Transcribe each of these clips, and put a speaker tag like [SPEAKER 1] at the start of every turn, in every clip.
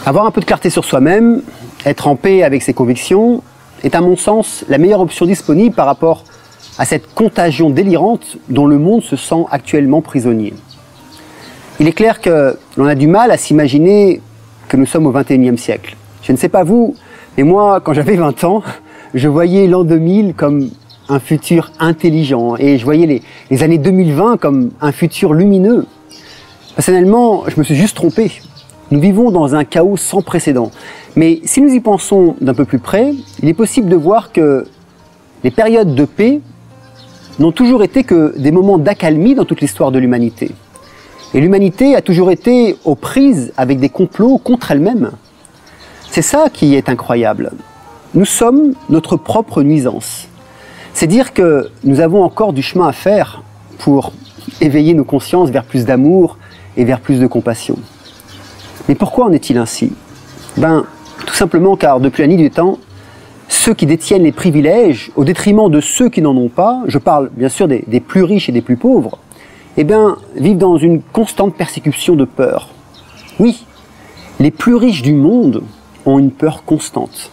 [SPEAKER 1] Avoir un peu de clarté sur soi-même, être en paix avec ses convictions, est à mon sens la meilleure option disponible par rapport à cette contagion délirante dont le monde se sent actuellement prisonnier. Il est clair que l'on a du mal à s'imaginer que nous sommes au XXIe siècle. Je ne sais pas vous, mais moi, quand j'avais 20 ans, je voyais l'an 2000 comme un futur intelligent et je voyais les années 2020 comme un futur lumineux. Personnellement, je me suis juste trompé. Nous vivons dans un chaos sans précédent. Mais si nous y pensons d'un peu plus près, il est possible de voir que les périodes de paix n'ont toujours été que des moments d'accalmie dans toute l'histoire de l'humanité. Et l'humanité a toujours été aux prises avec des complots contre elle-même. C'est ça qui est incroyable. Nous sommes notre propre nuisance. C'est dire que nous avons encore du chemin à faire pour éveiller nos consciences vers plus d'amour et vers plus de compassion. Mais pourquoi en est-il ainsi? Tout simplement car depuis la nuit des temps, ceux qui détiennent les privilèges, au détriment de ceux qui n'en ont pas, je parle bien sûr des plus riches et des plus pauvres, vivent dans une constante persécution de peur. Oui, les plus riches du monde ont une peur constante.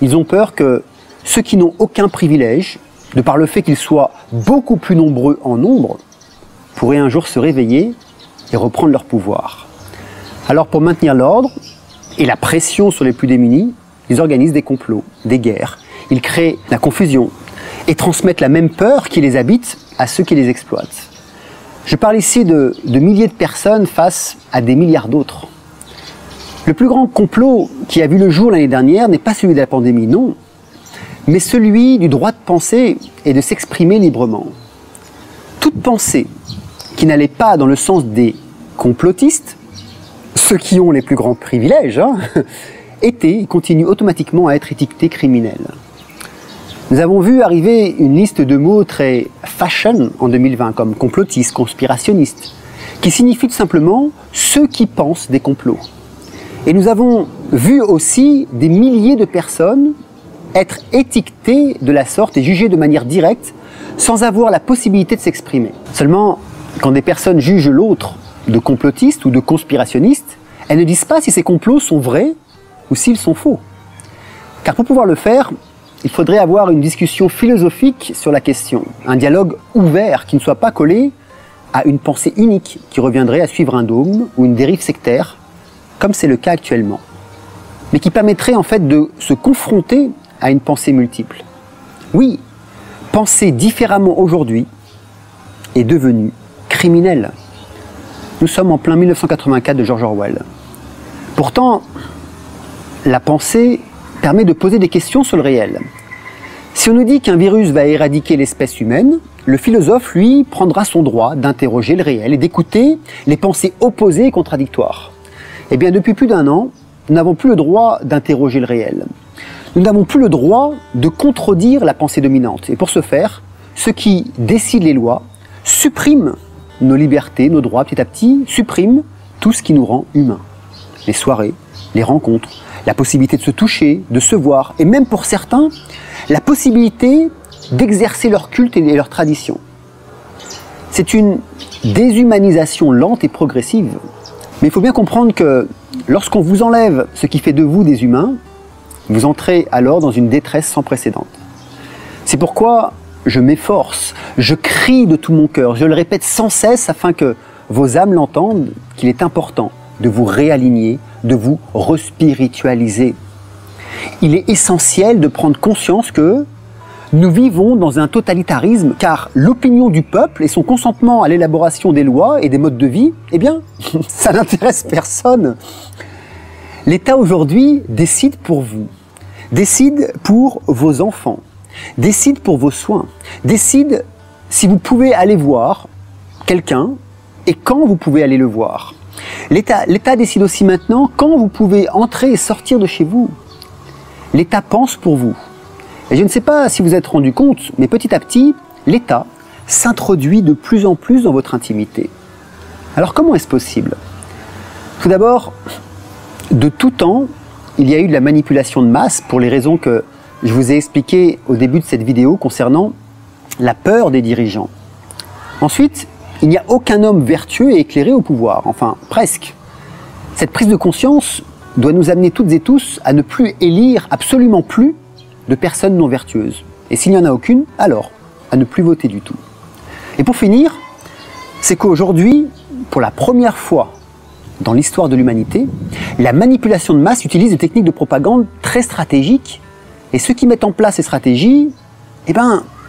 [SPEAKER 1] Ils ont peur que ceux qui n'ont aucun privilège, de par le fait qu'ils soient beaucoup plus nombreux en nombre, pourraient un jour se réveiller et reprendre leur pouvoir. Alors pour maintenir l'ordre et la pression sur les plus démunis, ils organisent des complots, des guerres. Ils créent la confusion et transmettent la même peur qui les habite à ceux qui les exploitent. Je parle ici de milliers de personnes face à des milliards d'autres. Le plus grand complot qui a vu le jour l'année dernière n'est pas celui de la pandémie, non, mais celui du droit de penser et de s'exprimer librement. Toute pensée qui n'allait pas dans le sens des complotistes, ceux qui ont les plus grands privilèges, était et continue automatiquement à être étiqueté criminel. Nous avons vu arriver une liste de mots très fashion en 2020, comme complotiste, conspirationniste, qui signifie tout simplement ceux qui pensent des complots. Et nous avons vu aussi des milliers de personnes être étiquetées de la sorte et jugées de manière directe, sans avoir la possibilité de s'exprimer. Seulement, quand des personnes jugent l'autre de complotiste ou de conspirationniste, elles ne disent pas si ces complots sont vrais ou s'ils sont faux. Car pour pouvoir le faire, il faudrait avoir une discussion philosophique sur la question, un dialogue ouvert qui ne soit pas collé à une pensée unique qui reviendrait à suivre un dogme ou une dérive sectaire, comme c'est le cas actuellement, mais qui permettrait en fait de se confronter à une pensée multiple. Oui, penser différemment aujourd'hui est devenu criminel. Nous sommes en plein 1984 de George Orwell. Pourtant, la pensée permet de poser des questions sur le réel. Si on nous dit qu'un virus va éradiquer l'espèce humaine, le philosophe, lui, prendra son droit d'interroger le réel et d'écouter les pensées opposées et contradictoires. Eh bien, depuis plus d'1 an, nous n'avons plus le droit d'interroger le réel. Nous n'avons plus le droit de contredire la pensée dominante. Et pour ce faire, ceux qui décident les lois suppriment nos libertés, nos droits petit à petit, suppriment tout ce qui nous rend humains. Les soirées, les rencontres, la possibilité de se toucher, de se voir, et même pour certains, la possibilité d'exercer leur culte et leur tradition. C'est une déshumanisation lente et progressive. Mais il faut bien comprendre que lorsqu'on vous enlève ce qui fait de vous des humains, vous entrez alors dans une détresse sans précédent. C'est pourquoi je m'efforce, je crie de tout mon cœur, je le répète sans cesse afin que vos âmes l'entendent, qu'il est important de vous réaligner, de vous respiritualiser. Il est essentiel de prendre conscience que nous vivons dans un totalitarisme, car l'opinion du peuple et son consentement à l'élaboration des lois et des modes de vie, eh bien, ça n'intéresse personne. L'État aujourd'hui décide pour vous, décide pour vos enfants, décide pour vos soins, décide si vous pouvez aller voir quelqu'un et quand vous pouvez aller le voir. L'État décide aussi maintenant quand vous pouvez entrer et sortir de chez vous. L'État pense pour vous. Et je ne sais pas si vous êtes rendu compte, mais petit à petit, l'État s'introduit de plus en plus dans votre intimité. Alors comment est-ce possible? Tout d'abord, de tout temps, il y a eu de la manipulation de masse pour les raisons que je vous ai expliquées au début de cette vidéo concernant la peur des dirigeants. Ensuite, il n'y a aucun homme vertueux et éclairé au pouvoir, enfin presque. Cette prise de conscience doit nous amener toutes et tous à ne plus élire absolument plus de personnes non vertueuses. Et s'il n'y en a aucune, alors à ne plus voter du tout. Et pour finir, c'est qu'aujourd'hui, pour la première fois dans l'histoire de l'humanité, la manipulation de masse utilise des techniques de propagande très stratégiques. Et ceux qui mettent en place ces stratégies,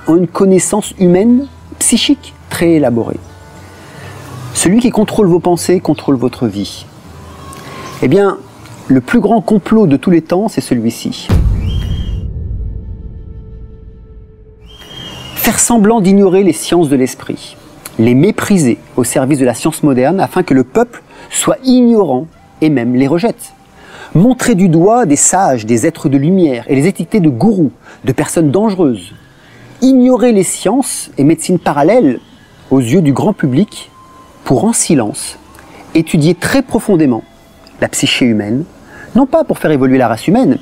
[SPEAKER 1] ont une connaissance humaine, psychique, très élaborée. Celui qui contrôle vos pensées contrôle votre vie. Eh bien, le plus grand complot de tous les temps, c'est celui-ci. Faire semblant d'ignorer les sciences de l'esprit, les mépriser au service de la science moderne afin que le peuple soit ignorant et même les rejette. Montrer du doigt des sages, des êtres de lumière et les étiqueter de gourous, de personnes dangereuses. Ignorer les sciences et médecines parallèles aux yeux du grand public pour en silence étudier très profondément la psyché humaine, non pas pour faire évoluer la race humaine,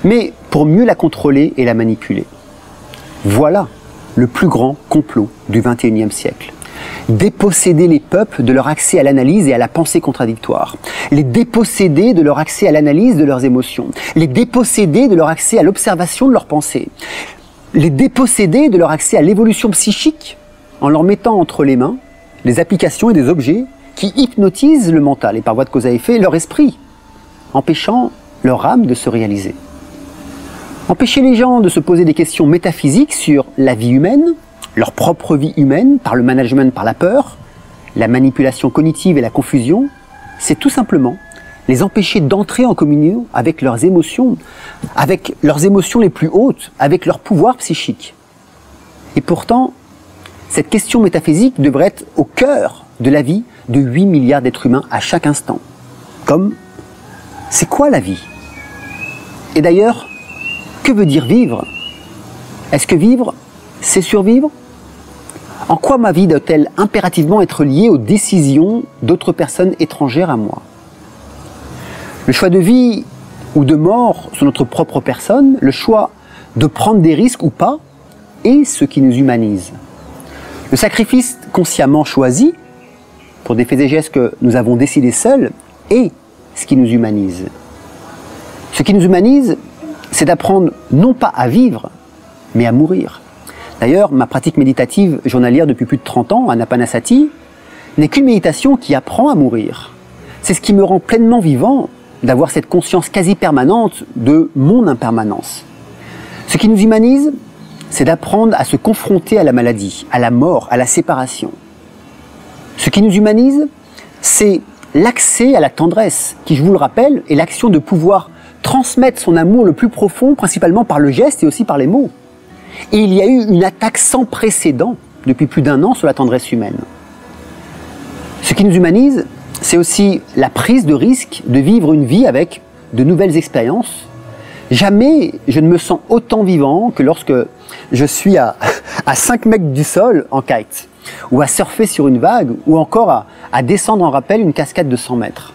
[SPEAKER 1] mais pour mieux la contrôler et la manipuler. Voilà le plus grand complot du XXIe siècle. Déposséder les peuples de leur accès à l'analyse et à la pensée contradictoire. Les déposséder de leur accès à l'analyse de leurs émotions. Les déposséder de leur accès à l'observation de leurs pensées. Les déposséder de leur accès à l'évolution psychique en leur mettant entre les mains des applications et des objets qui hypnotisent le mental et par voie de cause à effet leur esprit, empêchant leur âme de se réaliser. Empêcher les gens de se poser des questions métaphysiques sur la vie humaine, leur propre vie humaine, par le management par la peur, la manipulation cognitive et la confusion, c'est tout simplement les empêcher d'entrer en communion avec leurs émotions les plus hautes, avec leur pouvoir psychique. Et pourtant, cette question métaphysique devrait être au cœur de la vie de 8 milliards d'êtres humains à chaque instant. Comme, c'est quoi la vie? Et d'ailleurs, que veut dire vivre? Est-ce que vivre, c'est survivre? En quoi ma vie doit-elle impérativement être liée aux décisions d'autres personnes étrangères à moi? Le choix de vie ou de mort sur notre propre personne, le choix de prendre des risques ou pas, est ce qui nous humanise. Le sacrifice consciemment choisi, pour des faits et gestes que nous avons décidés seuls, est ce qui nous humanise. Ce qui nous humanise, c'est d'apprendre non pas à vivre, mais à mourir. D'ailleurs, ma pratique méditative journalière depuis plus de 30 ans, Anapanasati, n'est qu'une méditation qui apprend à mourir. C'est ce qui me rend pleinement vivant d'avoir cette conscience quasi permanente de mon impermanence. Ce qui nous humanise, c'est d'apprendre à se confronter à la maladie, à la mort, à la séparation. Ce qui nous humanise, c'est l'accès à la tendresse, qui, je vous le rappelle, est l'action de pouvoir transmettre son amour le plus profond, principalement par le geste et aussi par les mots. Et il y a eu une attaque sans précédent depuis plus d'1 an sur la tendresse humaine. Ce qui nous humanise, c'est aussi la prise de risque de vivre une vie avec de nouvelles expériences. Jamais je ne me sens autant vivant que lorsque je suis à 5 mètres du sol en kite, ou à surfer sur une vague, ou encore à descendre en rappel une cascade de 100 mètres.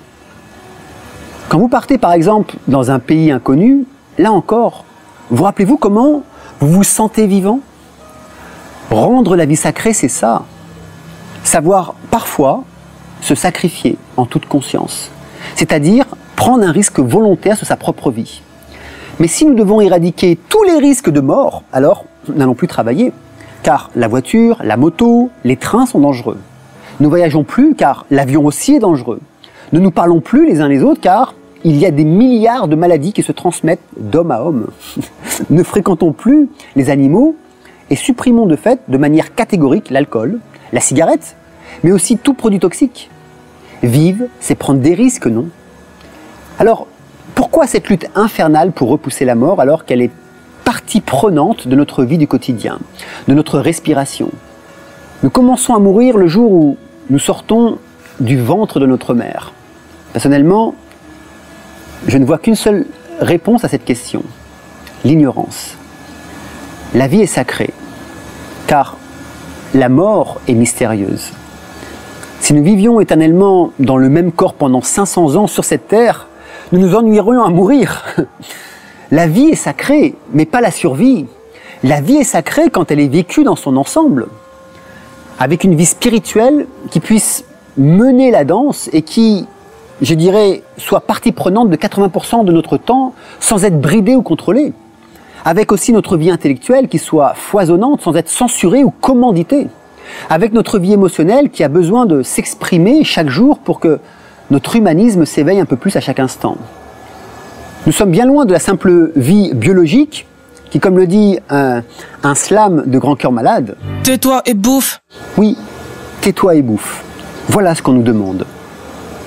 [SPEAKER 1] Quand vous partez par exemple dans un pays inconnu, là encore, vous rappelez-vous comment vous vous sentez vivant? Rendre la vie sacrée, c'est ça. Savoir parfois se sacrifier en toute conscience. C'est-à-dire prendre un risque volontaire sur sa propre vie. Mais si nous devons éradiquer tous les risques de mort, alors nous n'allons plus travailler. Car la voiture, la moto, les trains sont dangereux. Nous voyageons plus car l'avion aussi est dangereux. Ne nous parlons plus les uns les autres car il y a des milliards de maladies qui se transmettent d'homme à homme. Ne fréquentons plus les animaux et supprimons de fait, de manière catégorique, l'alcool, la cigarette, mais aussi tout produit toxique. Vivre, c'est prendre des risques, non? Alors, pourquoi cette lutte infernale pour repousser la mort alors qu'elle est partie prenante de notre vie du quotidien, de notre respiration? Nous commençons à mourir le jour où nous sortons du ventre de notre mère. Personnellement, je ne vois qu'une seule réponse à cette question, l'ignorance. La vie est sacrée, car la mort est mystérieuse. Si nous vivions éternellement dans le même corps pendant 500 ans sur cette terre, nous nous ennuierions à mourir. La vie est sacrée, mais pas la survie. La vie est sacrée quand elle est vécue dans son ensemble, avec une vie spirituelle qui puisse mener la danse et qui je dirais, soit partie prenante de 80% de notre temps sans être bridée ou contrôlée. Avec aussi notre vie intellectuelle qui soit foisonnante sans être censurée ou commanditée. Avec notre vie émotionnelle qui a besoin de s'exprimer chaque jour pour que notre humanisme s'éveille un peu plus à chaque instant. Nous sommes bien loin de la simple vie biologique qui, comme le dit un slam de Grand Cœur Malade...
[SPEAKER 2] Tais-toi et bouffe.
[SPEAKER 1] Oui, tais-toi et bouffe. Voilà ce qu'on nous demande.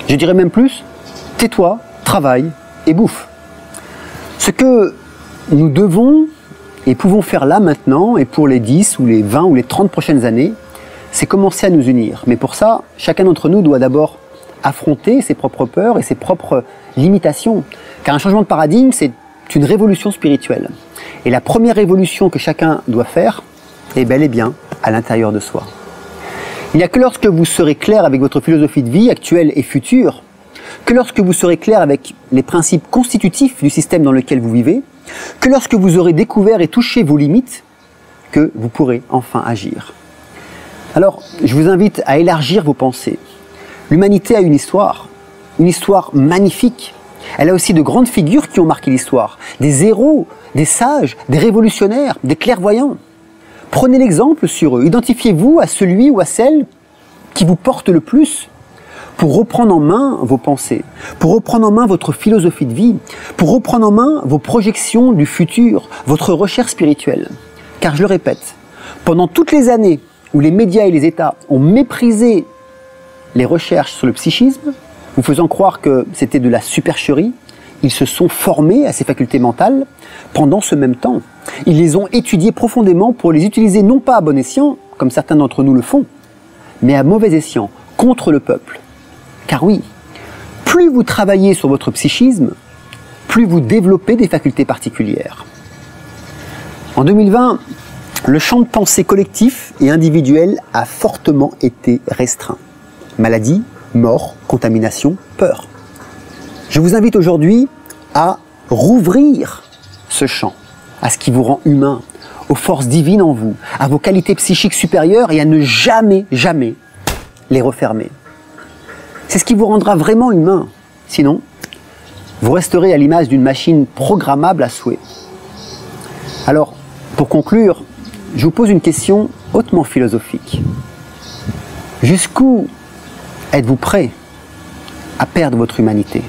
[SPEAKER 1] Je dirais même plus, tais-toi, travaille et bouffe. Ce que nous devons et pouvons faire là maintenant et pour les 10 ou les 20 ou les 30 prochaines années, c'est commencer à nous unir. Mais pour ça, chacun d'entre nous doit d'abord affronter ses propres peurs et ses propres limitations. Car un changement de paradigme, c'est une révolution spirituelle. Et la première révolution que chacun doit faire est bel et bien à l'intérieur de soi. Il n'y a que lorsque vous serez clair avec votre philosophie de vie actuelle et future, que lorsque vous serez clair avec les principes constitutifs du système dans lequel vous vivez, que lorsque vous aurez découvert et touché vos limites, que vous pourrez enfin agir. Alors, je vous invite à élargir vos pensées. L'humanité a une histoire magnifique. Elle a aussi de grandes figures qui ont marqué l'histoire, des héros, des sages, des révolutionnaires, des clairvoyants. Prenez l'exemple sur eux, identifiez-vous à celui ou à celle qui vous porte le plus pour reprendre en main vos pensées, pour reprendre en main votre philosophie de vie, pour reprendre en main vos projections du futur, votre recherche spirituelle. Car je le répète, pendant toutes les années où les médias et les États ont méprisé les recherches sur le psychisme, vous faisant croire que c'était de la supercherie, ils se sont formés à ces facultés mentales pendant ce même temps. Ils les ont étudiées profondément pour les utiliser non pas à bon escient, comme certains d'entre nous le font, mais à mauvais escient, contre le peuple. Car oui, plus vous travaillez sur votre psychisme, plus vous développez des facultés particulières. En 2020, le champ de pensée collectif et individuel a fortement été restreint. Maladie, mort, contamination, peur. Je vous invite aujourd'hui à rouvrir ce champ, à ce qui vous rend humain, aux forces divines en vous, à vos qualités psychiques supérieures et à ne jamais, jamais les refermer. C'est ce qui vous rendra vraiment humain. Sinon, vous resterez à l'image d'une machine programmable à souhait. Alors, pour conclure, je vous pose une question hautement philosophique. Jusqu'où êtes-vous prêt à perdre votre humanité ?